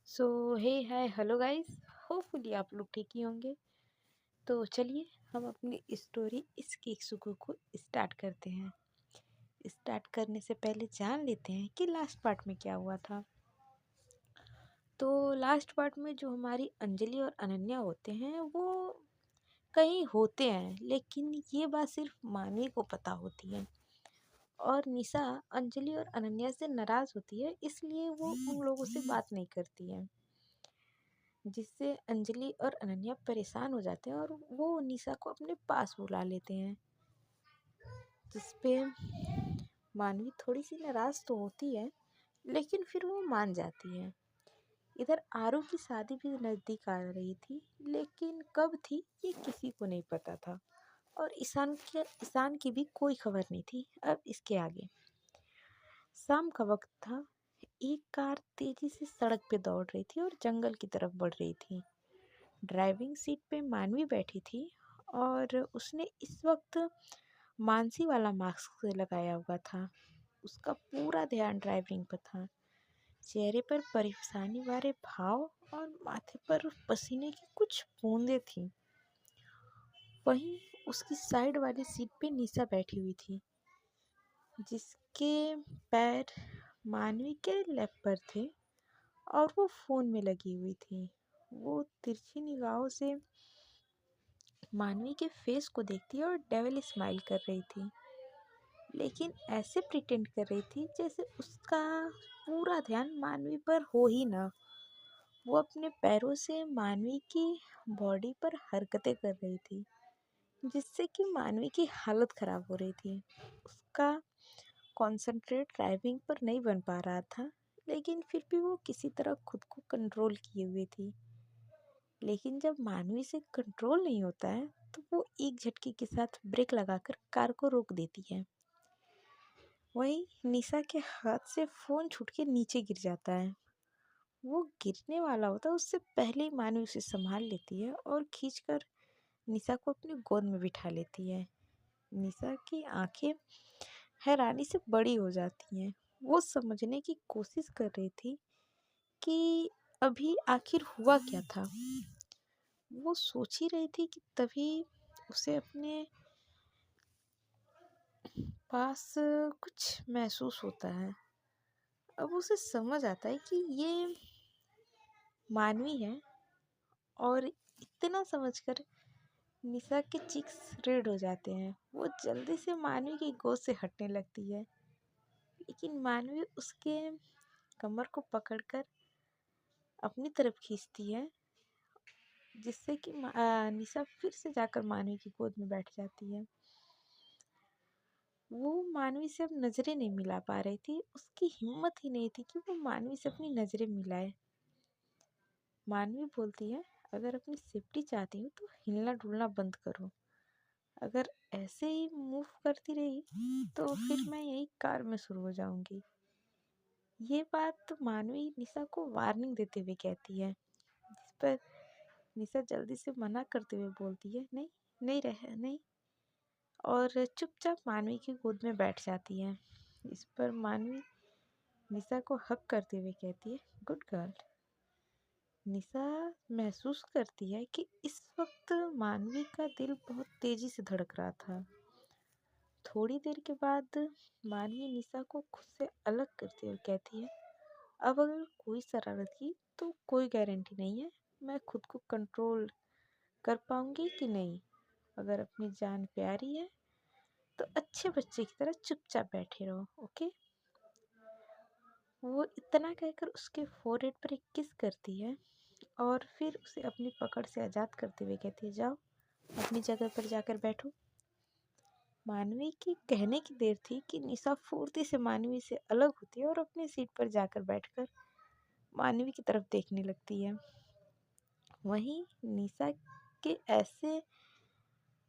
सो हे hi hello guys. Hopefully आप लोग ठीक ही होंगे। तो चलिए हम अपनी स्टोरी इस केक्सुको को स्टार्ट करते हैं। स्टार्ट करने से पहले जान लेते हैं कि लास्ट पार्ट में क्या हुआ था। तो लास्ट पार्ट में जो हमारी अंजलि और अनन्या होते हैं वो कहीं होते हैं, लेकिन ये बात सिर्फ मानवी को पता होती है। और निशा अंजलि और अनन्या से नाराज होती है, इसलिए वो उन लोगों से बात नहीं करती है, जिससे अंजलि और अनन्या परेशान हो जाते हैं और वो निशा को अपने पास बुला लेते हैं। जिसपे मानवी थोड़ी सी नाराज तो होती है, लेकिन फिर वो मान जाती है। इधर आरू की शादी भी नज़दीक आ रही थी, लेकिन कब थी ये किसी को नहीं पता था। और ईशान की भी कोई खबर नहीं थी। अब इसके आगे शाम का वक्त था। एक कार तेजी से सड़क पे दौड़ रही थी और जंगल की तरफ बढ़ रही थी। ड्राइविंग सीट पे मानवी बैठी थी और उसने इस वक्त मानसी वाला मास्क लगाया हुआ था। उसका पूरा ध्यान ड्राइविंग पर था। चेहरे पर परेशानी वाले भाव और माथे पर पसीने की कुछ बूंदें थीं। वहीं उसकी साइड वाली सीट पे निशा बैठी हुई थी, जिसके पैर मानवी के लेफ्ट पर थे और वो फोन में लगी हुई थी। वो तिरछी निगाहों से मानवी के फेस को देखती और डेविल स्माइल कर रही थी, लेकिन ऐसे प्रिटेंड कर रही थी जैसे उसका पूरा ध्यान मानवी पर हो ही ना। वो अपने पैरों से मानवी की बॉडी पर हरकतें कर रही थी, जिससे कि मानवी की हालत खराब हो रही थी। उसका कंसंट्रेट ड्राइविंग पर नहीं बन पा रहा था, लेकिन फिर भी वो किसी तरह खुद को कंट्रोल किए हुए थी। लेकिन जब मानवी से कंट्रोल नहीं होता है तो वो एक झटके के साथ ब्रेक लगाकर कार को रोक देती है। वहीं निशा के हाथ से फोन छूट के नीचे गिर जाता है। वो गिरने वाला होता है उससे पहले ही मानवी उसे संभाल लेती है और खींचकर निशा को अपनी गोद में बिठा लेती है। निशा की आंखें हैरानी से बड़ी हो जाती हैं। वो समझने की कोशिश कर रही थी कि अभी आखिर हुआ क्या था। वो सोच ही रही थी कि तभी उसे अपने पास कुछ महसूस होता है। अब उसे समझ आता है कि ये मानवी है, और इतना समझकर निशा के चीक्स रेड हो जाते हैं। वो जल्दी से मानवी की गोद से हटने लगती है, लेकिन मानवी उसके कमर को पकड़कर अपनी तरफ खींचती है, जिससे कि निशा फिर से जाकर मानवी की गोद में बैठ जाती है। वो मानवी से अब नजरें नहीं मिला पा रही थी। उसकी हिम्मत ही नहीं थी कि वो मानवी से अपनी नजरें मिलाए। मानवी बोलती है, अगर अपनी सेफ्टी चाहती हो तो हिलना डुलना बंद करो। अगर ऐसे ही मूव करती रही तो फिर मैं यही कार में शुरू हो जाऊंगी। ये बात मानवी निशा को वार्निंग देते हुए कहती है, जिस पर निशा जल्दी से मना करते हुए बोलती है, नहीं नहीं रह नहीं, और चुपचाप मानवी की गोद में बैठ जाती है। इस पर मानवी निशा को हक करते हुए कहती है, गुड गर्ल। निशा महसूस करती है कि इस वक्त मानवी का दिल बहुत तेजी से धड़क रहा था। थोड़ी देर के बाद मानवी निशा को खुद से अलग करते हुए कहती है, अब अगर कोई शरारत की तो कोई गारंटी नहीं है मैं खुद को कंट्रोल कर पाऊंगी कि नहीं। अगर अपनी जान प्यारी है तो अच्छे बच्चे की तरह चुपचाप बैठे रहो, ओके। वो इतना कहकर उसके फोrehead पर एक किस करती है और फिर उसे अपनी पकड़ से आज़ाद करते हुए कहती है, जाओ अपनी जगह पर जाकर बैठो। मानवी की कहने की देर थी कि निशा फुर्ती से मानवी से अलग होती है और अपनी सीट पर जाकर बैठकर मानवी की तरफ देखने लगती है। वहीं निशा के ऐसे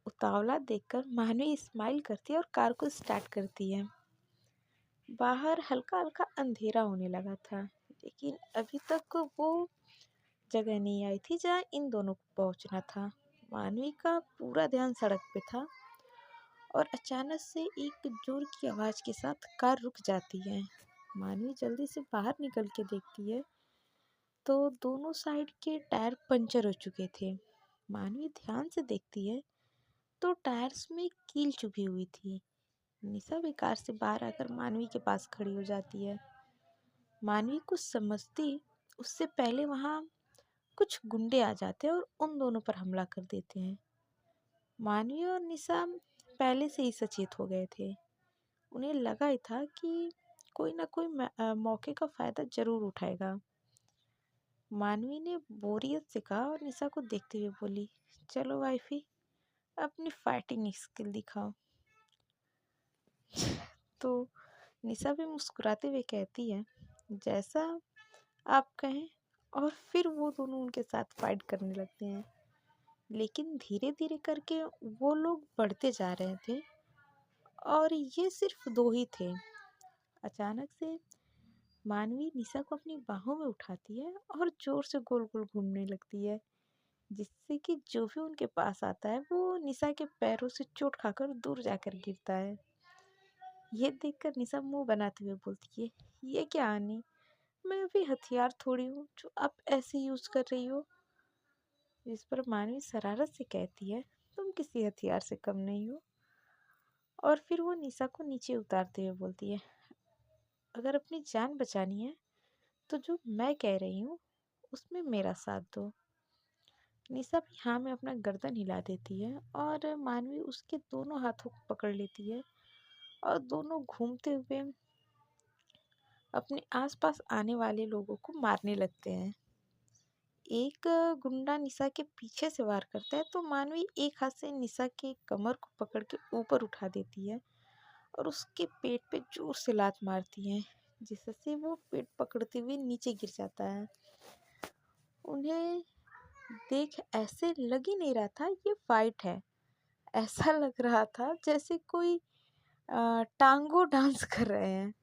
उतावला देखकर मानवी स्माइल करती है और कार को स्टार्ट करती है। बाहर हल्का हल्का अंधेरा होने लगा था, लेकिन अभी तक वो जगह नहीं आई थी जहाँ इन दोनों को पहुंचना था। मानवी का पूरा ध्यान सड़क पे था और अचानक से एक जोर की आवाज़ के साथ कार रुक जाती है। मानवी जल्दी से बाहर निकल के देखती है तो दोनों साइड के टायर पंचर हो चुके थे। मानवी ध्यान से देखती है तो टायर्स में कील चुभी हुई थी। निशा भी कार से बाहर आकर मानवी के पास खड़ी हो जाती है। मानवी कुछ समझती उससे पहले वहां कुछ गुंडे आ जाते हैं और उन दोनों पर हमला कर देते हैं। मानवी और निशा पहले से ही सचेत हो गए थे। उन्हें लगा ही था कि कोई ना कोई मौके का फायदा जरूर उठाएगा। मानवी ने बोरियत से कहा और निशा को देखते हुए बोली, चलो वाइफी, अपनी फाइटिंग स्किल दिखाओ। तो निशा भी मुस्कुराते हुए कहती है, जैसा आप कहें। और फिर वो दोनों उनके साथ फाइट करने लगते हैं। लेकिन धीरे धीरे करके वो लोग बढ़ते जा रहे थे और ये सिर्फ दो ही थे। अचानक से मानवी निशा को अपनी बाहों में उठाती है और जोर से गोल गोल घूमने लगती है, जिससे कि जो भी उनके पास आता है वो निशा के पैरों से चोट खाकर दूर जाकर गिरता है। ये देखकर निशा मुंह बनाते हुए बोलती है, ये क्या आनी, मैं अभी हथियार थोड़ी हूँ जो आप ऐसे यूज कर रही हो। जिस पर मानवी शरारत से कहती है, तुम किसी हथियार से कम नहीं हो। और फिर वो निशा को नीचे उतारते हुए बोलती है, अगर अपनी जान बचानी है तो जो मैं कह रही हूँ उसमें मेरा साथ दो। निशा भी हाँ में अपना गर्दन हिला देती है और मानवी उसके दोनों हाथों को पकड़ लेती है और दोनों घूमते हुए अपने आसपास आने वाले लोगों को मारने लगते हैं। एक गुंडा निशा के पीछे से वार करता है तो मानवी एक हाथ से निशा के कमर को पकड़ के ऊपर उठा देती है और उसके पेट पे जोर से लात मारती है, जिससे वो पेट पकड़ते हुए नीचे गिर जाता है। उन्हें देख ऐसे लग ही नहीं रहा था ये फाइट है। ऐसा लग रहा था जैसे कोई टांगो डांस कर रहे हैं।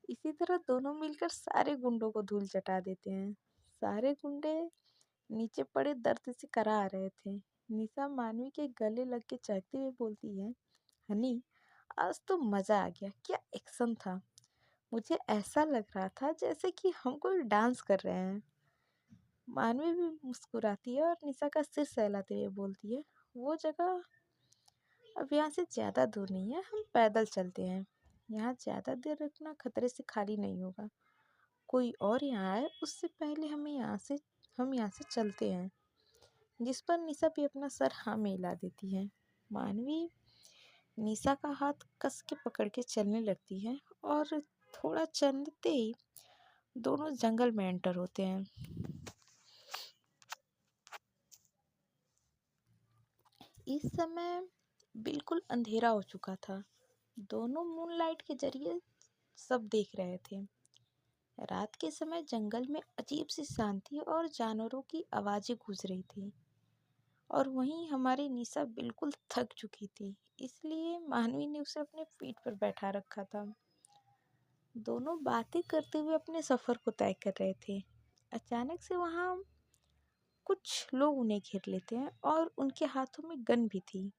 इसी तरह दोनों मिलकर सारे गुंडों को धूल चटा देते हैं। सारे गुंडे नीचे पड़े दर्द से करा रहे थे। निशा मानवी के गले लग के चहकते हुए बोलती है, हनी, आज तो मजा आ गया, क्या एक्शन था। मुझे ऐसा लग रहा था जैसे कि हम कोई डांस कर रहे हैं। मानवी भी मुस्कुराती है और निशा का सिर सहलाते हुए बोलती है, वो जगह अब यहाँ से ज़्यादा दूर नहीं है, हम पैदल चलते हैं। यहाँ ज़्यादा देर रखना खतरे से खाली नहीं होगा। कोई और यहाँ आए उससे पहले हम यहाँ से चलते हैं। जिस पर निशा भी अपना सर हाँ में हिला देती है। मानवी निशा का हाथ कस के पकड़ के चलने लगती है और थोड़ा चलते ही दोनों जंगल में एंटर होते हैं। इस समय बिल्कुल अंधेरा हो चुका था। दोनों मूनलाइट के जरिए सब देख रहे थे। रात के समय जंगल में अजीब सी शांति और जानवरों की आवाजें गूंज रही थी। और वहीं हमारी निशा बिल्कुल थक चुकी थी, इसलिए मानवी ने उसे अपने पीठ पर बैठा रखा था। दोनों बातें करते हुए अपने सफर को तय कर रहे थे। अचानक से वहां कुछ लोग उन्हें घेर लेते हैं और उनके हाथों में गन भी थी।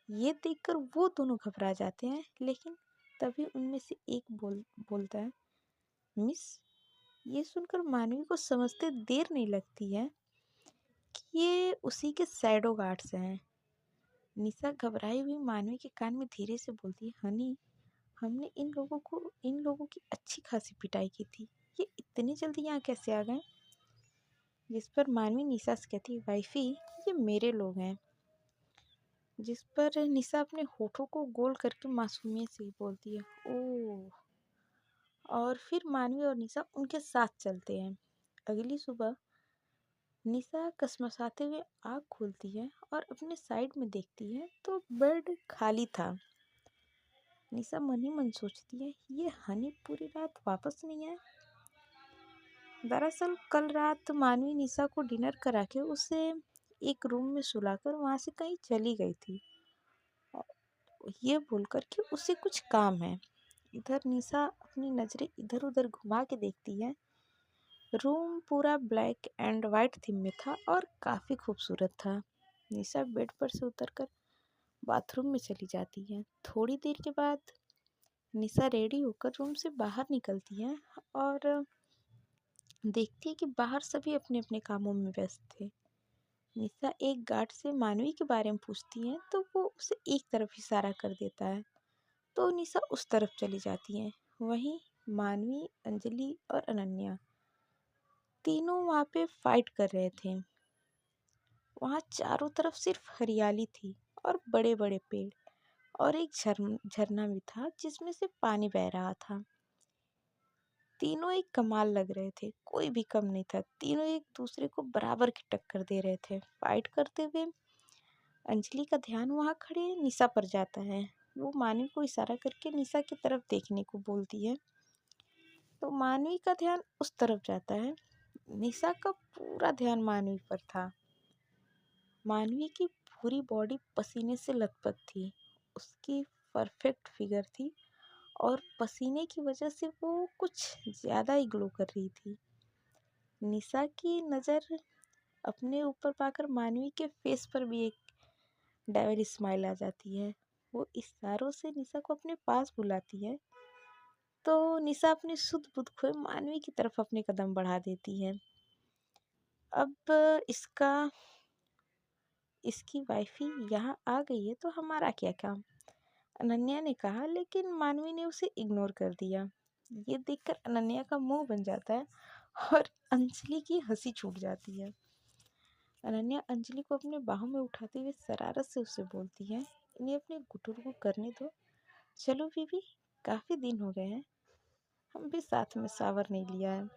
ये देखकर वो दोनों घबरा जाते हैं, लेकिन तभी उनमें से एक बोलता है, मिस। ये सुनकर मानवी को समझते देर नहीं लगती है कि ये उसी के शैडो गार्ड्स हैं। निशा घबराई हुई मानवी के कान में धीरे से बोलती है, हनी, हमने इन लोगों की अच्छी खासी पिटाई की थी, ये इतनी जल्दी यहाँ कैसे आ गए। जिस पर मानवी निशा से कहती है, वाइफी, ये मेरे लोग हैं। जिस पर निशा अपने होठों को गोल करके मासूमियत से ही बोलती है, ओह। और फिर मानवी और निशा उनके साथ चलते हैं। अगली सुबह निशा कसमसाते हुए आँख खोलती है और अपने साइड में देखती है तो बेड खाली था। निशा मन ही मन सोचती है, ये हनी पूरी रात वापस नहीं आए। दरअसल कल रात मानवी निशा को डिनर करा के उसे एक रूम में सुलाकर वहां से कहीं चली गई थी, ये बोलकर कि उसे कुछ काम है। इधर निशा अपनी नजरें इधर उधर घुमा के देखती है। रूम पूरा ब्लैक एंड वाइट थीम में था और काफी खूबसूरत था। निशा बेड पर से उतरकर बाथरूम में चली जाती है। थोड़ी देर के बाद निशा रेडी होकर रूम से बाहर निकलती है और देखती है कि बाहर सभी अपने अपने कामों में व्यस्त थे। निशा एक गार्ड से मानवी के बारे में पूछती है तो वो उसे एक तरफ इशारा कर देता है, तो निशा उस तरफ चली जाती है। वहीं मानवी, अंजलि और अनन्या तीनों वहाँ पे फाइट कर रहे थे। वहाँ चारों तरफ सिर्फ हरियाली थी और बड़े बड़े पेड़, और एक झरना भी था जिसमें से पानी बह रहा था। तीनों एक कमाल लग रहे थे, कोई भी कम नहीं था। तीनों एक दूसरे को बराबर की टक्कर दे रहे थे फाइट करते हुए। अंजलि का ध्यान वहाँ खड़े निशा पर जाता है। वो मानवी को इशारा करके निशा की तरफ देखने को बोलती है, तो मानवी का ध्यान उस तरफ जाता है। निशा का पूरा ध्यान मानवी पर था। मानवी की पूरी बॉडी पसीने से लथपथ थी। उसकी परफेक्ट फिगर थी और पसीने की वजह से वो कुछ ज़्यादा ही ग्लो कर रही थी। निशा की नज़र अपने ऊपर पाकर मानवी के फेस पर भी एक डेविल स्माइल आ जाती है। वो इशारों से निशा को अपने पास बुलाती है, तो निशा अपनी सुध बुध खोए मानवी की तरफ अपने कदम बढ़ा देती है। अब इसकी वाइफी यहाँ आ गई है तो हमारा क्या काम, अनन्या ने कहा, लेकिन मानवी ने उसे इग्नोर कर दिया। ये देखकर अनन्या का मुंह बन जाता है और अंजलि की हंसी छूट जाती है। अनन्या अंजलि को अपने बाहों में उठाते हुए शरारत से उसे बोलती है, इन्हें अपने गुटुर को करने दो। चलो बीबी, काफी दिन हो गए हैं, हम भी साथ में सावर नहीं लिया है।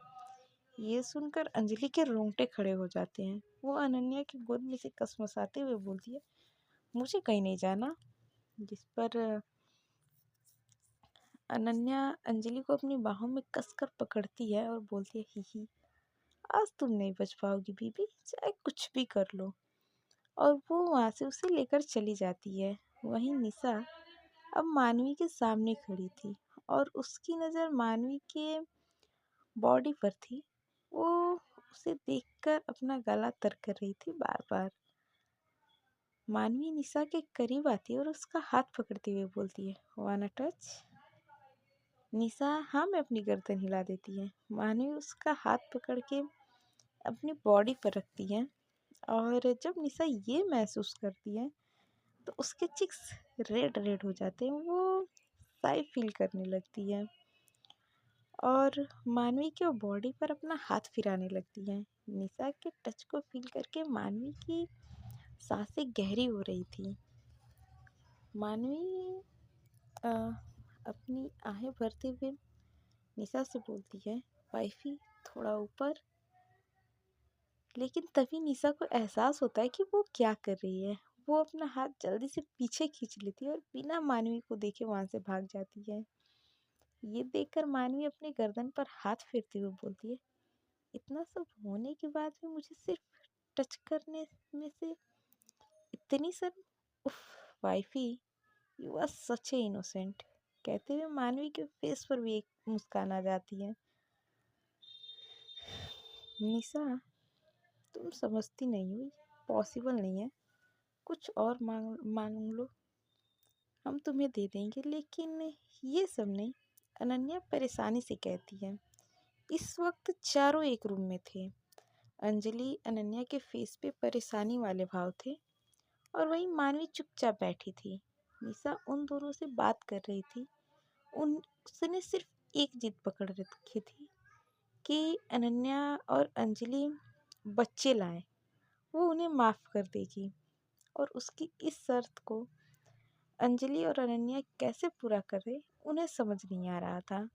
ये सुनकर अंजलि के रोंगटे खड़े हो जाते हैं। वो अनन्या की गोद में से कसमसाते हुए बोलती है, मुझे कहीं नहीं जाना। जिस पर अनन्या अंजलि को अपनी बाहों में कसकर पकड़ती है और बोलती है, ही ही, आज तुम नहीं बच पाओगी बीबी, चाहे कुछ भी कर लो। और वो वहाँ से उसे लेकर चली जाती है। वहीं निशा अब मानवी के सामने खड़ी थी और उसकी नज़र मानवी के बॉडी पर थी। वो उसे देखकर अपना गला तर कर रही थी बार बार। मानवी निशा के करीब आती है और उसका हाथ पकड़ते हुए बोलती है, वाना टच। निशा हाँ में अपनी गर्दन हिला देती है। मानवी उसका हाथ पकड़ के अपनी बॉडी पर रखती है, और जब निशा ये महसूस करती है तो उसके चिक्स रेड रेड हो जाते हैं। वो साई फील करने लगती है और मानवी के बॉडी पर अपना हाथ फिराने लगती है। निशा के टच को फील करके मानवी की सांसें गहरी हो रही थी। मानवी अ, अपनी आहें भरते हुए निशा से बोलती है, वाइफी थोड़ा ऊपर। लेकिन तभी निशा को एहसास होता है कि वो क्या कर रही है। वो अपना हाथ जल्दी से पीछे खींच लेती है और बिना मानवी को देखे वहां से भाग जाती है। ये देखकर मानवी अपने गर्दन पर हाथ फेरते हुए बोलती है, इतना सब होने के बाद भी मुझे सिर्फ टच करने में से इतनी शर्म। उफ, wifey, you are such a innocent. कहते हुए मानवी के फेस पर भी एक मुस्कान आ जाती है। निशा, तुम समझती नहीं हो, पॉसिबल नहीं है। कुछ और मांग मांग लो, हम तुम्हें दे देंगे, लेकिन ये सब नहीं, अनन्या परेशानी से कहती है। इस वक्त चारों एक रूम में थे। अंजलि अनन्या के फेस पे परेशानी वाले भाव थे और वहीं मानवी चुपचाप बैठी थी। निशा उन दोनों से बात कर रही थी। उन उसने सिर्फ एक जिद पकड़ रखी थी कि अनन्या और अंजलि बच्चे लाएं, वो उन्हें माफ़ कर देगी। और उसकी इस शर्त को अंजलि और अनन्या कैसे पूरा करे, उन्हें समझ नहीं आ रहा था।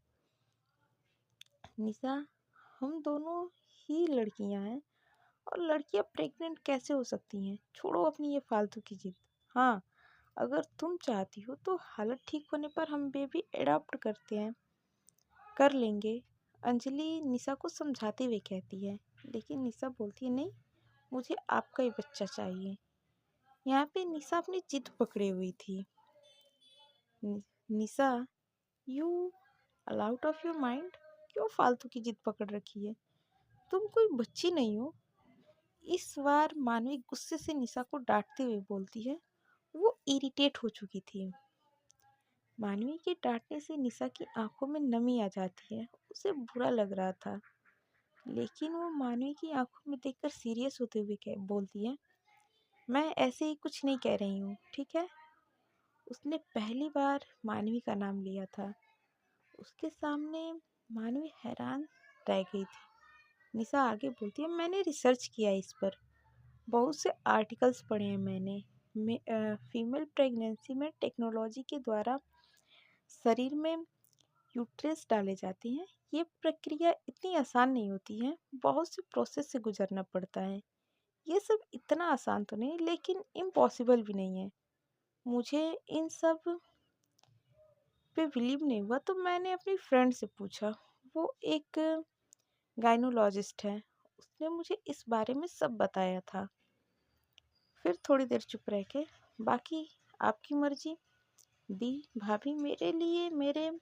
निशा, हम दोनों ही लड़कियां हैं और लड़कियां प्रेग्नेंट कैसे हो सकती हैं? छोड़ो अपनी ये फालतू की जिद। हाँ, अगर तुम चाहती हो तो हालत ठीक होने पर हम बेबी एडॉप्ट कर लेंगे। अंजलि निशा को समझाते हुए कहती है, लेकिन निशा बोलती है, नहीं, मुझे आपका ही बच्चा चाहिए। यहाँ पे निशा अपनी जिद पकड़े हुई थी। Nisha, you out of your mind, क्यों फालतू की जिद पकड़ रखी है? तुम कोई बच्ची नहीं हो। इस बार मानवी गुस्से से निशा को डांटते हुए बोलती है। वो इरिटेट हो चुकी थी। मानवी के डांटने से निशा की आंखों में नमी आ जाती है। उसे बुरा लग रहा था। लेकिन वो मानवी की आंखों में देखकर सीरियस होते हुए बोलती है, मैं ऐसे ही कुछ नहीं कह रही हूँ, ठीक है। उसने पहली बार मानवी का नाम लिया था। उसके सामने मानवी हैरान रह गई थी। निशा आगे बोलती है, मैंने रिसर्च किया इस पर, बहुत से आर्टिकल्स पढ़े हैं मैंने। फीमेल प्रेगनेंसी में टेक्नोलॉजी के द्वारा शरीर में यूट्रस डाले जाते हैं। ये प्रक्रिया इतनी आसान नहीं होती है, बहुत से प्रोसेस से गुजरना पड़ता है। ये सब इतना आसान तो नहीं, लेकिन इम्पॉसिबल भी नहीं है। मुझे इन सब पे बिलीव नहीं हुआ तो मैंने अपनी फ्रेंड से पूछा। वो एक गायनोलॉजिस्ट है, उसने मुझे इस बारे में सब बताया था। फिर थोड़ी देर चुप रह के, बाकी आपकी मर्जी। दी भाभी मेरे लिए मेरे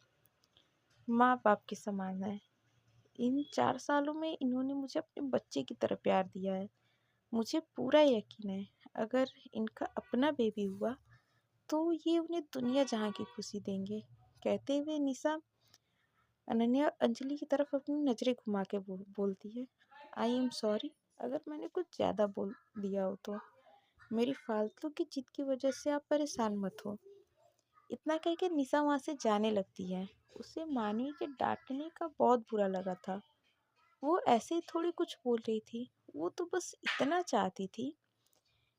माँ बाप के समान है। इन 4 सालों में इन्होंने मुझे अपने बच्चे की तरह प्यार दिया है। मुझे पूरा यकीन है, अगर इनका अपना बेबी हुआ तो ये उन्हें दुनिया जहाँ की खुशी देंगे। कहते हुए निशा अनन्या अंजलि की तरफ अपनी नज़रें घुमा के बोलती है, आई एम सॉरी अगर मैंने कुछ ज़्यादा बोल दिया हो तो। मेरी फालतू की जिद की वजह से आप परेशान मत हो। इतना कह के निशा वहाँ से जाने लगती है। उसे मानवी के डांटने का बहुत बुरा लगा था। वो ऐसे ही थोड़ी कुछ बोल रही थी, वो तो बस इतना चाहती थी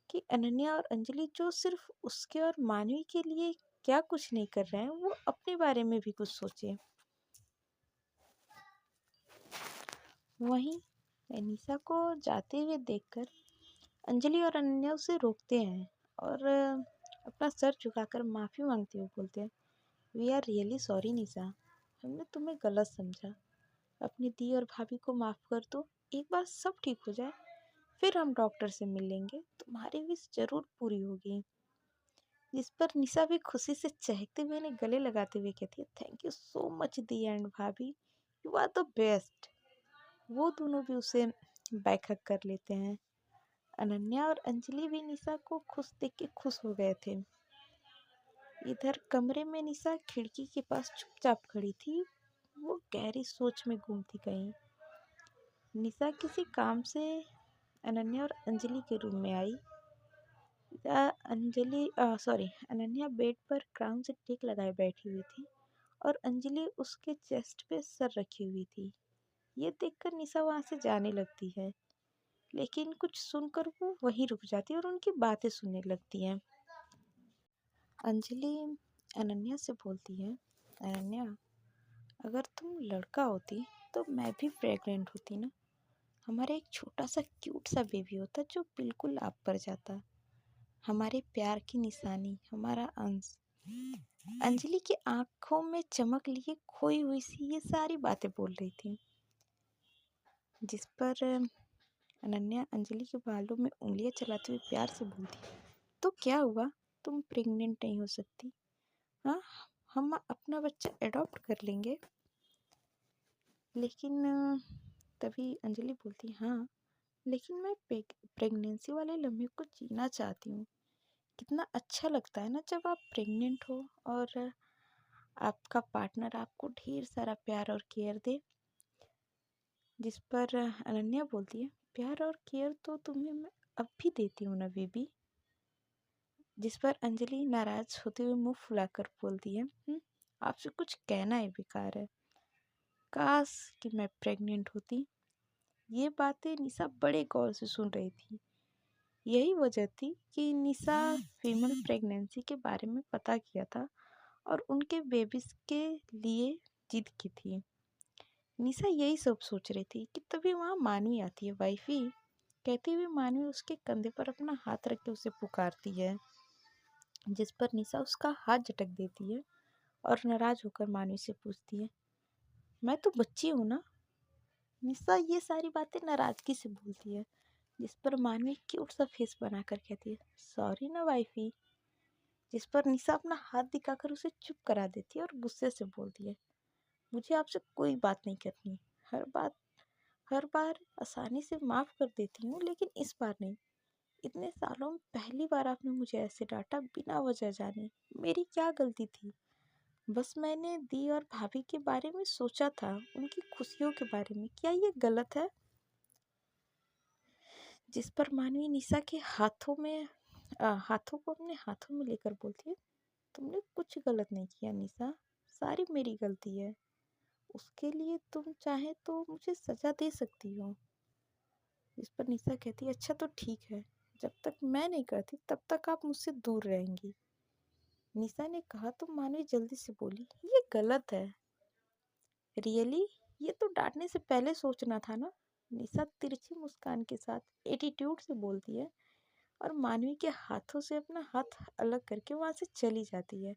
कि अनन्या और अंजलि जो सिर्फ उसके और मानवी के लिए क्या कुछ नहीं कर रहे हैं, वो अपने बारे में भी कुछ सोचे। वहीं निशा को जाते हुए देखकर अंजलि और अनन्या उसे रोकते हैं और अपना सर झुकाकर माफ़ी मांगते हुए बोलते हैं, वी आर रियली सॉरी निशा, हमने तुम्हें गलत समझा। अपनी दी और भाभी को माफ़ कर दो, एक बार सब ठीक हो जाए फिर हम डॉक्टर से मिल लेंगे, तुम्हारी विश जरूर पूरी होगी। जिस पर निशा भी खुशी से चहकते हुए उन्हें गले लगाते हुए कहती है, thank you so much the and भाभी, यू आर द बेस्ट। वो दोनों भी उसे बैक हग कर लेते हैं। अनन्या और अंजलि भी निशा को खुश देख के खुश हो गए थे। इधर कमरे में निशा खिड़की के पास चुपचाप खड़ी थी। वो गहरी सोच में गुम थी कहीं। निशा किसी काम से अनन्या और अंजलि के रूम में आई। अनन्या बेड पर क्राउन से टिक लगाए बैठी हुई थी और अंजलि उसके चेस्ट पे सर रखी हुई थी। ये देखकर निशा वहां से जाने लगती है, लेकिन कुछ सुनकर वो वहीं रुक जाती है और उनकी बातें सुनने लगती है। अंजलि अनन्या से बोलती है, अनन्या अगर तुम लड़का होती तो मैं भी प्रेग्नेंट होती ना। हमारा एक छोटा सा क्यूट सा बेबी होता जो बिल्कुल आप पर जाता, हमारे प्यार की निशानी, हमारा अंश। अंजलि की आंखों में चमक लिए खोई हुई सी ये सारी बातें बोल रही थी। जिस पर अनन्या अंजलि के बालों में उंगलियां चलाते हुए प्यार से बोलती, तो क्या हुआ, तुम प्रेग्नेंट नहीं हो सकती? हाँ, हम अपना बच्चा अडॉप्ट कर लेंगे। लेकिन तभी अंजलि बोलती, हाँ लेकिन मैं प्रेगनेंसी वाले लम्हे को जीना चाहती हूँ। कितना अच्छा लगता है ना जब आप प्रेग्नेंट हो और आपका पार्टनर आपको ढेर सारा प्यार और केयर दे। जिस पर अनन्या बोलती है, प्यार और केयर तो तुम्हें मैं अब भी देती हूँ ना बेबी। जिस पर अंजलि नाराज होते हुए मुंह फुलाकर बोलती है, आपसे कुछ कहना ही बेकार है, काश कि मैं प्रेग्नेंट होती। ये बातें निशा बड़े गौर से सुन रही थी। यही वजह थी कि निशा फीमेल प्रेगनेंसी के बारे में पता किया था और उनके बेबीज के लिए जिद की थी। निशा यही सब सोच रही थी कि तभी वहाँ मानवी आती है। वाइफी कहती हुई मानवी उसके कंधे पर अपना हाथ रख के उसे पुकारती है। जिस पर निशा उसका हाथ झटक देती है और नाराज होकर मानवी से पूछती है, मैं तो बच्ची हूँ ना। निशा ये सारी बातें नाराजगी से बोलती है। जिस पर मानवी क्यूट सा फेस बनाकर कहती है, सॉरी ना वाइफी। जिस पर निशा अपना हाथ दिखाकर उसे चुप करा देती है और गुस्से से बोलती है, मुझे आपसे कोई बात नहीं करनी। हर बार आसानी से माफ़ कर देती हूँ, लेकिन इस बार नहीं। इतने सालों में पहली बार आपने मुझे ऐसे डांटा बिना वजह जाने। मेरी क्या गलती थी? बस मैंने दी और भाभी के बारे में सोचा था, उनकी खुशियों के बारे में। क्या ये गलत है? जिस पर मानवी निशा के हाथों को अपने हाथों में लेकर बोलती है, तुमने कुछ गलत नहीं किया निशा, सारी मेरी गलती है। उसके लिए तुम चाहे तो मुझे सजा दे सकती हो। इस पर निशा कहती है, अच्छा तो ठीक है, जब तक मैं नहीं करती तब तक आप मुझसे दूर रहेंगी। निशा ने कहा तो मानवी जल्दी से बोली, ये गलत है। रियली? ये तो डांटने से पहले सोचना था ना। निशा तिरछी मुस्कान के साथ एटीट्यूड से बोलती है और मानवी के हाथों से अपना हाथ अलग करके वहां से चली जाती है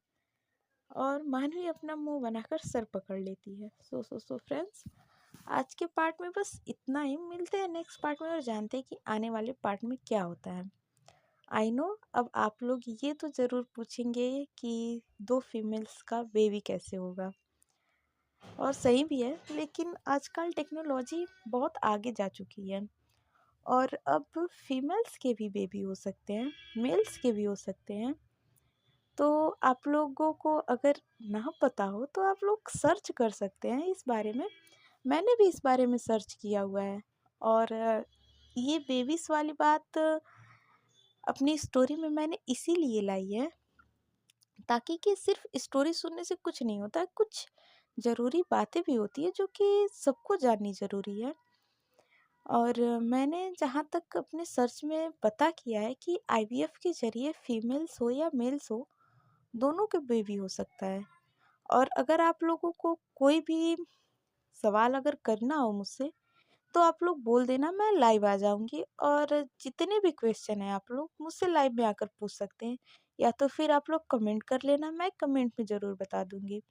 और मानवी अपना मुंह बनाकर सर पकड़ लेती है। सो फ्रेंड्स, आज के पार्ट में बस इतना ही। मिलते हैं नेक्स्ट पार्ट में और जानते हैं कि आने वाले पार्ट में क्या होता है। आई नो अब आप लोग ये तो ज़रूर पूछेंगे कि दो फीमेल्स का बेबी कैसे होगा, और सही भी है, लेकिन आजकल टेक्नोलॉजी बहुत आगे जा चुकी है और अब फीमेल्स के भी बेबी हो सकते हैं, मेल्स के भी हो सकते हैं। तो आप लोगों को अगर ना पता हो तो आप लोग सर्च कर सकते हैं इस बारे में। मैंने भी इस बारे में सर्च किया हुआ है और ये बेबीज वाली बात अपनी स्टोरी में मैंने इसीलिए लाई है ताकि कि सिर्फ स्टोरी सुनने से कुछ नहीं होता, कुछ ज़रूरी बातें भी होती है जो कि सबको जाननी ज़रूरी है। और मैंने जहाँ तक अपने सर्च में पता किया है कि आईवीएफ के ज़रिए फीमेल्स हो या मेल्स हो, दोनों के बेबी हो सकता है। और अगर आप लोगों को कोई भी सवाल अगर करना हो मुझसे, तो आप लोग बोल देना, मैं लाइव आ जाऊँगी और जितने भी क्वेश्चन हैं आप लोग मुझसे लाइव में आकर पूछ सकते हैं, या तो फिर आप लोग कमेंट कर लेना, मैं कमेंट में ज़रूर बता दूँगी।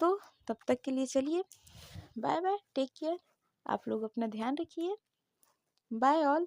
तो तब तक के लिए चलिए, बाय बाय, टेक केयर। आप लोग अपना ध्यान रखिए। Bye all.